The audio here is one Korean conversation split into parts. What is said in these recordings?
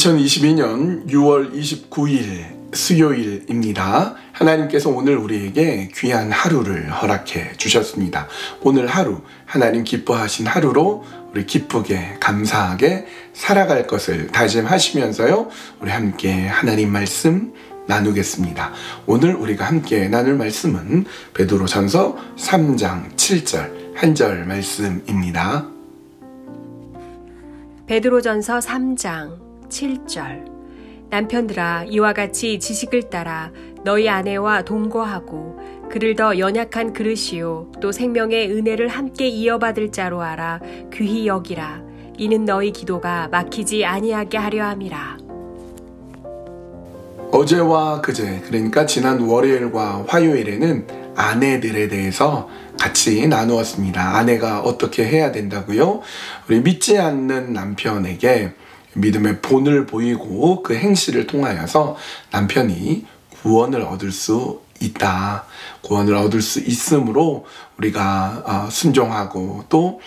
2022년 6월 29일 수요일입니다. 하나님께서 오늘 우리에게 귀한 하루를 허락해 주셨습니다. 오늘 하루 하나님 기뻐하신 하루로 우리 기쁘게 감사하게 살아갈 것을 다짐하시면서요, 우리 함께 하나님 말씀 나누겠습니다. 오늘 우리가 함께 나눌 말씀은 베드로전서 3장 7절 한 절 말씀입니다. 베드로전서 3장 7절 남편들아, 이와 같이 지식을 따라 너희 아내와 동거하고 그를 더 연약한 그릇이요 또 생명의 은혜를 함께 이어받을 자로 알아 귀히 여기라. 이는 너희 기도가 막히지 아니하게 하려 함이라. 어제와 그제, 그러니까 지난 월요일과 화요일에는 아내들에 대해서 같이 나누었습니다. 아내가 어떻게 해야 된다고요? 우리 믿지 않는 남편에게 믿음의 본을 보이고 그 행실을 통하여서 남편이 구원을 얻을 수 있다. 구원을 얻을 수 있으므로 우리가 순종하고 또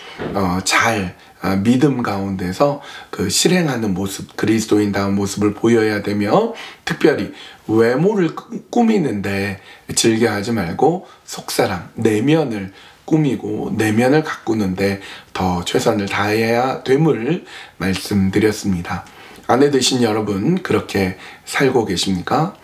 잘 믿음 가운데서 그 실행하는 모습, 그리스도인다운 모습을 보여야 되며, 특별히 외모를 꾸미는데 즐겨하지 말고 속사람, 내면을 꾸미고 내면을 가꾸는데 더 최선을 다해야 됨을 말씀드렸습니다. 아내 되신 여러분, 그렇게 살고 계십니까?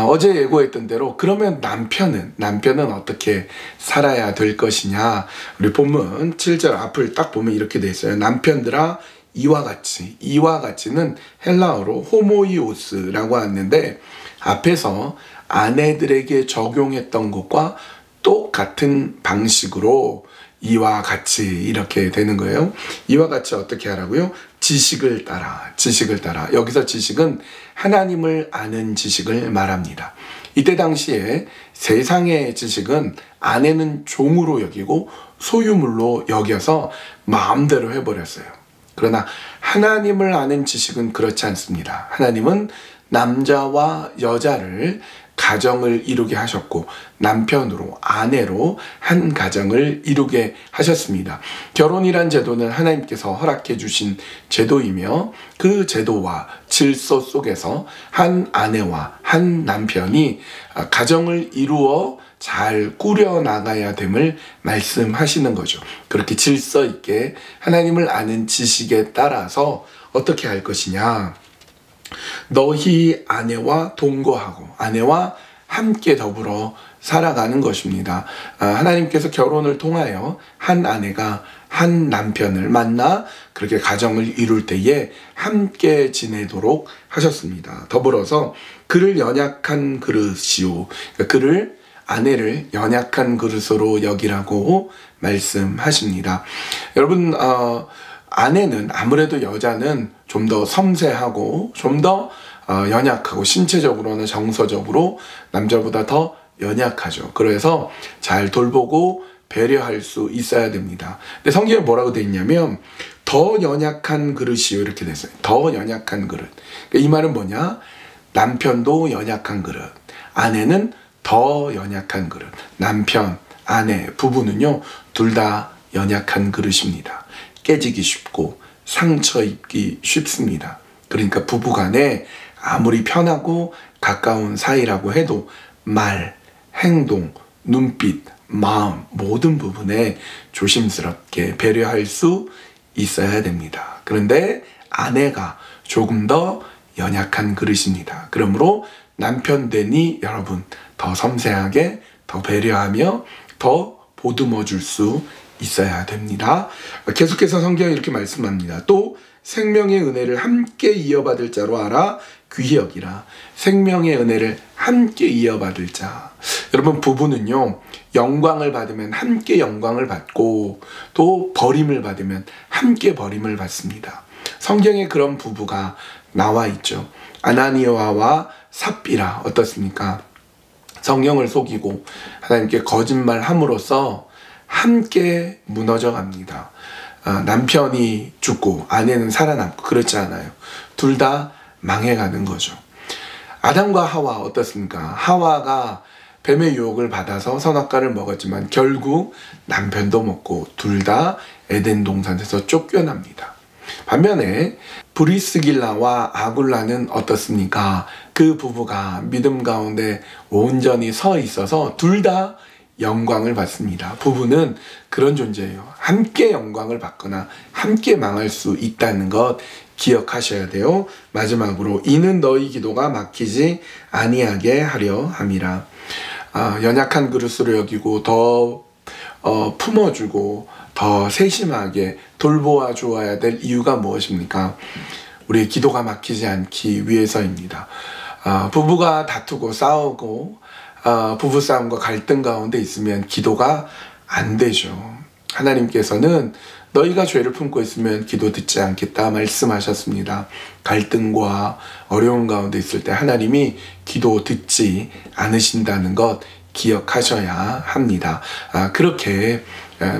어제 예고했던 대로 그러면 남편은 어떻게 살아야 될 것이냐. 우리 본문 7절 앞을 딱 보면 이렇게 돼 있어요. 남편들아, 이와 같이는 헬라어로 호모이오스라고 하는데, 앞에서 아내들에게 적용했던 것과 똑같은 방식으로 이와 같이 이렇게 되는 거예요. 이와 같이 어떻게 하라고요? 지식을 따라. 여기서 지식은 하나님을 아는 지식을 말합니다. 이때 당시에 세상의 지식은 아내는 종으로 여기고 소유물로 여겨서 마음대로 해버렸어요. 그러나 하나님을 아는 지식은 그렇지 않습니다. 하나님은 남자와 여자를 가정을 이루게 하셨고 남편으로, 아내로 한 가정을 이루게 하셨습니다. 결혼이란 제도는 하나님께서 허락해 주신 제도이며, 그 제도와 질서 속에서 한 아내와 한 남편이 가정을 이루어 잘 꾸려나가야 됨을 말씀하시는 거죠. 그렇게 질서 있게 하나님을 아는 지식에 따라서 어떻게 할 것이냐. 너희 아내와 동거하고 아내와 함께 더불어 살아가는 것입니다. 하나님께서 결혼을 통하여 한 아내가 한 남편을 만나 그렇게 가정을 이룰 때에 함께 지내도록 하셨습니다. 더불어서 그를 연약한 그릇이요, 아내를 연약한 그릇으로 여기라고 말씀하십니다. 여러분, 아내는, 아무래도 여자는 좀 더 섬세하고 좀 더 연약하고, 신체적으로나 정서적으로 남자보다 더 연약하죠. 그래서 잘 돌보고 배려할 수 있어야 됩니다. 근데 성경에 뭐라고 되어 있냐면 더 연약한 그릇이요, 이렇게 됐어요. 더 연약한 그릇. 그러니까 이 말은 뭐냐? 남편도 연약한 그릇, 아내는 더 연약한 그릇. 남편, 아내, 부부는요, 둘 다 연약한 그릇입니다. 깨지기 쉽고 상처 입기 쉽습니다. 그러니까 부부간에 아무리 편하고 가까운 사이라고 해도 말, 행동, 눈빛, 마음, 모든 부분에 조심스럽게 배려할 수 있어야 됩니다. 그런데 아내가 조금 더 연약한 그릇입니다. 그러므로 남편 되니 여러분, 더 섬세하게, 더 배려하며 더 보듬어 줄 수 있어야 됩니다. 계속해서 성경이 이렇게 말씀합니다. 또 생명의 은혜를 함께 이어받을 자로 알아 귀히 여기라. 생명의 은혜를 함께 이어받을 자. 여러분, 부부는요, 영광을 받으면 함께 영광을 받고 또 버림을 받으면 함께 버림을 받습니다. 성경에 그런 부부가 나와 있죠. 아나니아와 삽비라. 어떻습니까? 성령을 속이고 하나님께 거짓말함으로써 함께 무너져 갑니다. 남편이 죽고 아내는 살아남고 그렇지 않아요. 둘 다 망해가는 거죠. 아담과 하와 어떻습니까? 하와가 뱀의 유혹을 받아서 선악과를 먹었지만 결국 남편도 먹고 둘 다 에덴 동산에서 쫓겨납니다. 반면에 브리스길라와 아굴라는 어떻습니까? 그 부부가 믿음 가운데 온전히 서 있어서 둘 다 영광을 받습니다. 부부는 그런 존재예요. 함께 영광을 받거나 함께 망할 수 있다는 것 기억하셔야 돼요. 마지막으로 이는 너희 기도가 막히지 아니하게 하려 함이라. 연약한 그릇으로 여기고 더 품어주고 더 세심하게 돌보아 주어야 될 이유가 무엇입니까? 우리의 기도가 막히지 않기 위해서입니다. 부부가 다투고 싸우고 부부싸움과 갈등 가운데 있으면 기도가 안 되죠. 하나님께서는 너희가 죄를 품고 있으면 기도 듣지 않겠다 말씀하셨습니다. 갈등과 어려운 가운데 있을 때 하나님이 기도 듣지 않으신다는 것 기억하셔야 합니다. 그렇게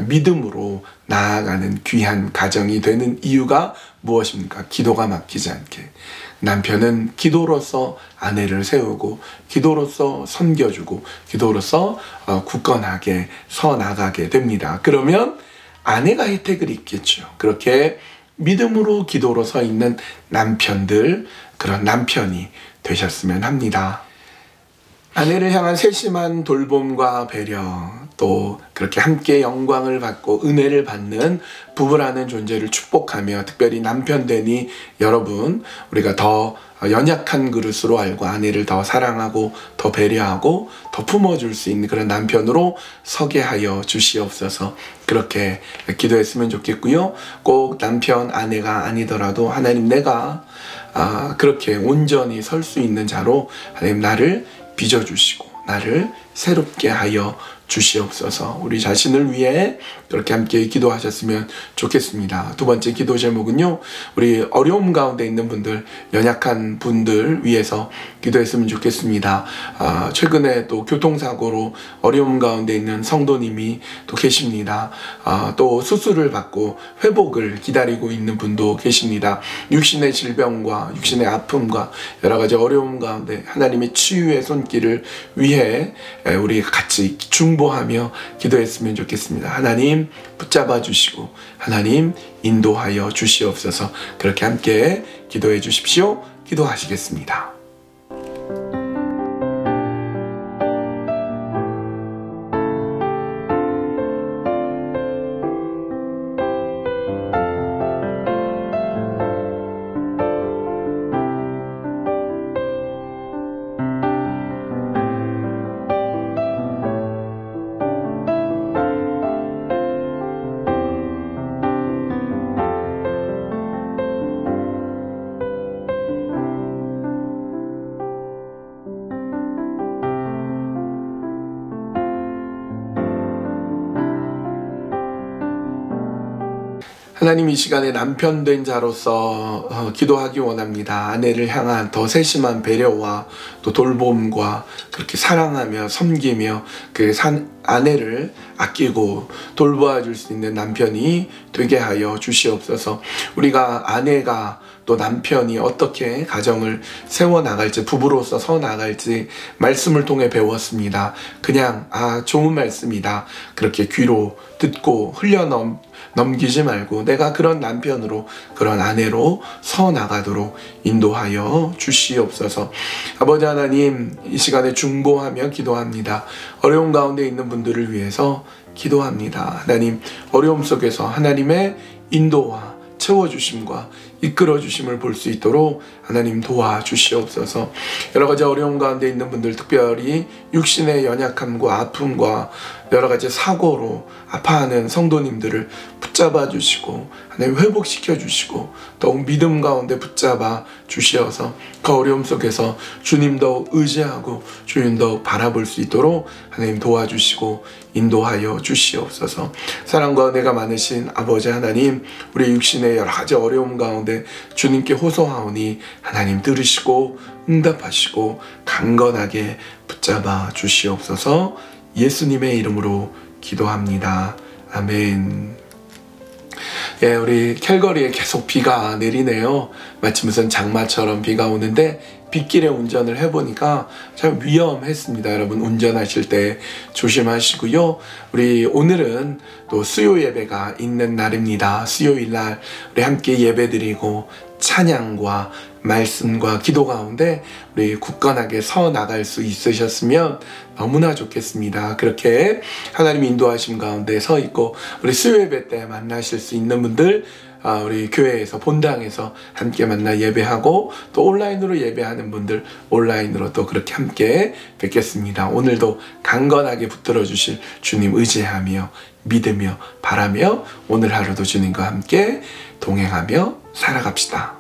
믿음으로 나아가는 귀한 가정이 되는 이유가 무엇입니까? 기도가 막히지 않게. 남편은 기도로서 아내를 세우고 기도로서 섬겨주고 기도로서 굳건하게 서 나가게 됩니다. 그러면 아내가 혜택을 입겠죠. 그렇게 믿음으로 기도로 서 있는 남편들, 그런 남편이 되셨으면 합니다. 아내를 향한 세심한 돌봄과 배려, 또 그렇게 함께 영광을 받고 은혜를 받는 부부라는 존재를 축복하며, 특별히 남편 되니 여러분, 우리가 더 연약한 그릇으로 알고 아내를 더 사랑하고 더 배려하고 더 품어줄 수 있는 그런 남편으로 서게 하여 주시옵소서. 그렇게 기도했으면 좋겠고요. 꼭 남편, 아내가 아니더라도 하나님, 내가 그렇게 온전히 설 수 있는 자로 하나님 나를 빚어주시고 나를 새롭게 하여 주시옵소서. 우리 자신을 위해 그렇게 함께 기도하셨으면 좋겠습니다. 두 번째 기도 제목은요, 우리 어려움 가운데 있는 분들, 연약한 분들 위해서 기도했으면 좋겠습니다. 최근에 또 교통사고로 어려움 가운데 있는 성도님이 또 계십니다. 또 수술을 받고 회복을 기다리고 있는 분도 계십니다. 육신의 질병과 육신의 아픔과 여러 가지 어려움 가운데 하나님의 치유의 손길을 위해 우리 같이 중보하며 기도했으면 좋겠습니다. 하나님 붙잡아 주시고 하나님 인도하여 주시옵소서. 그렇게 함께 기도해 주십시오. 기도하시겠습니다. 하나님, 이 시간에 남편 된 자로서 기도하기 원합니다. 아내를 향한 더 세심한 배려와 또 돌봄과 그렇게 사랑하며 섬기며 그 아내를 아끼고 돌보아 줄 수 있는 남편이 되게 하여 주시옵소서. 우리가 아내가 또 남편이 어떻게 가정을 세워나갈지, 부부로서 서나갈지 말씀을 통해 배웠습니다. 그냥 좋은 말씀이다 그렇게 귀로 듣고 넘기지 말고 내가 그런 남편으로, 그런 아내로 서나가도록 인도하여 주시옵소서. 아버지 하나님, 이 시간에 중보하며 기도합니다. 어려움 가운데 있는 분들을 위해서 기도합니다. 하나님, 어려움 속에서 하나님의 인도와 채워주심과 이끌어주심을 볼 수 있도록 하나님 도와주시옵소서. 여러가지 어려움 가운데 있는 분들, 특별히 육신의 연약함과 아픔과 여러가지 사고로 아파하는 성도님들을 붙잡아 주시고 하나님 회복시켜 주시고 더욱 믿음 가운데 붙잡아 주시어서 그 어려움 속에서 주님 더욱 의지하고 주님 더욱 바라볼 수 있도록 하나님 도와주시고 인도하여 주시옵소서. 사랑과 은혜가 많으신 아버지 하나님, 우리 육신의 여러가지 어려움 가운데 주님께 호소하오니 하나님 들으시고 응답하시고 강건하게 붙잡아 주시옵소서. 예수님의 이름으로 기도합니다. 아멘. 우리 캘거리에 계속 비가 내리네요. 마치 무슨 장마처럼 비가 오는데 빗길에 운전을 해보니까 참 위험했습니다. 여러분 운전하실 때 조심하시고요. 우리 오늘은 또 수요 예배가 있는 날입니다. 수요일 날 우리 함께 예배드리고 찬양과 말씀과 기도 가운데 우리 굳건하게 서 나갈 수 있으셨으면 너무나 좋겠습니다. 그렇게 하나님 인도하심 가운데 서 있고 우리 수요 예배 때 만나실 수 있는 분들 우리 교회에서 본당에서 함께 만나 예배하고 또 온라인으로 예배하는 분들 온라인으로 또 그렇게 함께 뵙겠습니다. 오늘도 강건하게 붙들어 주실 주님 의지하며 믿으며 바라며 오늘 하루도 주님과 함께 동행하며 살아갑시다.